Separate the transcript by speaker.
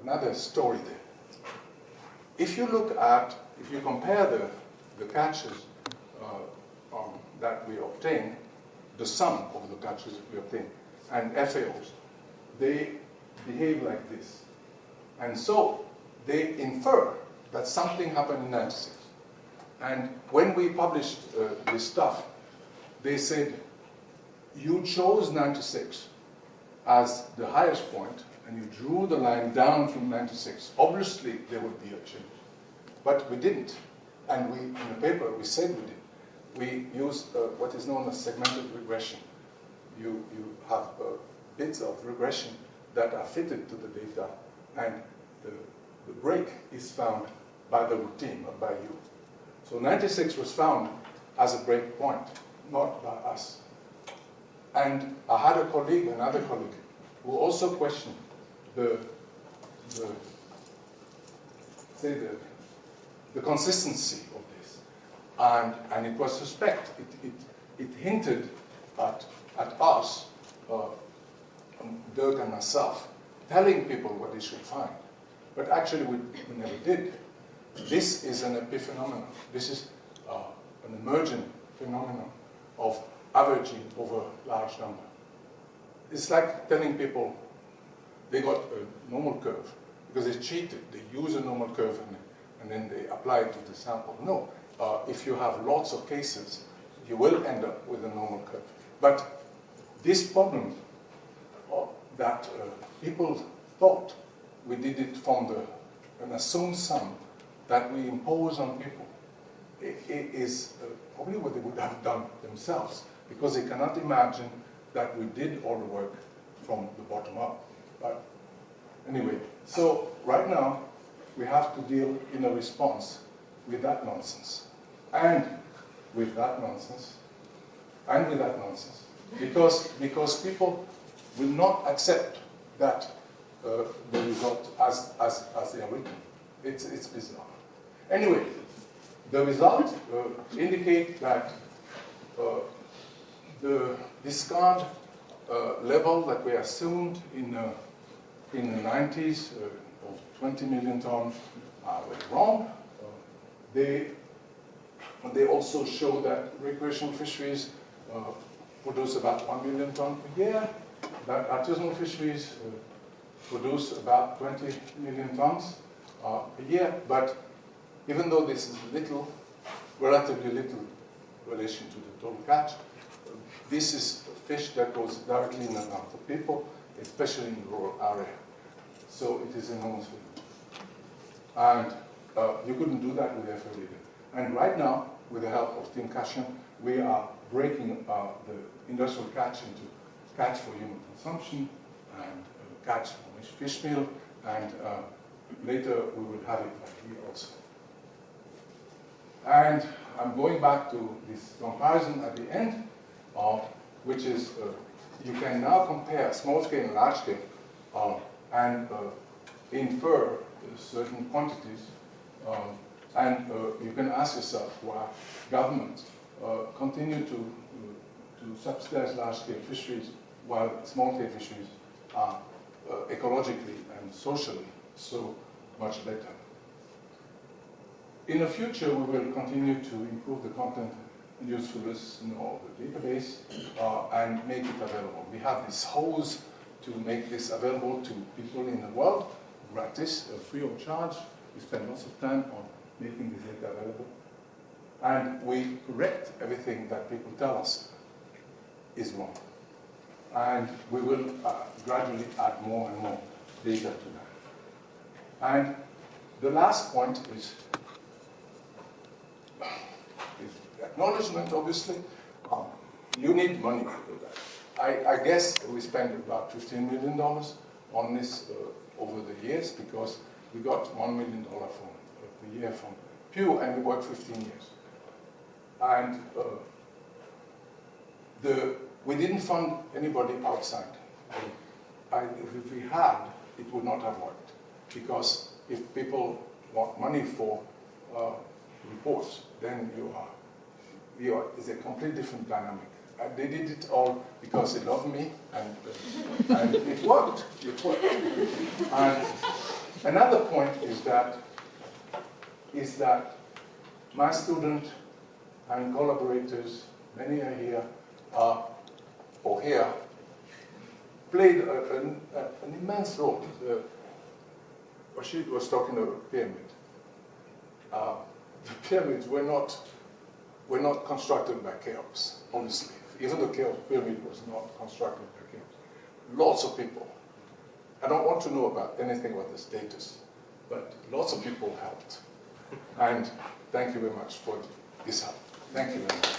Speaker 1: another story there. If you compare the catches that we obtain, the sum of the catches that we obtain, and FAOs, they behave like this. And so they infer that something happened in 96. And when we published this stuff, they said, you chose 96 as the highest point, and you drew the line down from 96. Obviously, there would be a change. But we didn't. And in the paper, we said we did. We used what is known as segmented regression. You have bits of regression that are fitted to the data, and the break is found by the routine, not by you. So 96 was found as a break point, not by us. And I had another colleague, who also questioned the consistency of this. And it was suspect. It hinted at us, Dirk and myself, telling people what they should find. But actually, we never did. This is an epiphenomenon. This is an emergent phenomenon of averaging over a large number. It's like telling people they got a normal curve because they cheated. They use a normal curve and then they apply it to the sample. No, if you have lots of cases, you will end up with a normal curve. But this problem that people thought we did it from an assumed sum that we impose on people, it is probably what they would have done themselves, because they cannot imagine that we did all the work from the bottom up. But anyway, so right now we have to deal in a response with that nonsense, and with that nonsense, and with that nonsense, because people will not accept that the result as they are written. It's bizarre. Anyway, the results indicate that the discard level that we assumed in the 90s of 20 million tons were wrong. They also show that recreational fisheries produce about 1 million tons per year, that artisanal fisheries produce about 20 million tons per year, but even though this is little, relatively little relation to the total catch, this is fish that goes directly in and out of people, especially in the rural area. So it is enormously good. And you couldn't do that with FAO. And right now, with the help of Tim Cashion, we are breaking the industrial catch into catch for human consumption and catch for fish meal, and later we will have it like here also. And I'm going back to this comparison at the end, which is you can now compare small scale and large scale and infer certain quantities, and you can ask yourself why governments continue to subsidize large scale fisheries while small scale fisheries are ecologically and socially so much better. In the future, we will continue to improve the content and usefulness of the database and make it available. We have this hose to make this available to people in the world, gratis, free of charge. We spend lots of time on making this data available. And we correct everything that people tell us is wrong. And we will gradually add more and more data to that. And the last point is acknowledgement, obviously. You need money to do that. I guess we spent about $15 million on this over the years, because we got $1 million per year from Pew, and we worked 15 years. And we didn't fund anybody outside. If we had, it would not have worked, because if people want money for reports, then it's a completely different dynamic. They did it all because they loved me, and it worked. It worked. And Another point is that my student and collaborators, many are here, or here, played an immense role. Rashid was talking about pyramid. The pyramids were not constructed by chaos, honestly. Even the pyramid was not constructed by chaos. Lots of people. I don't want to know about anything about the status, but lots of people helped. And thank you very much for this help. Thank you very much.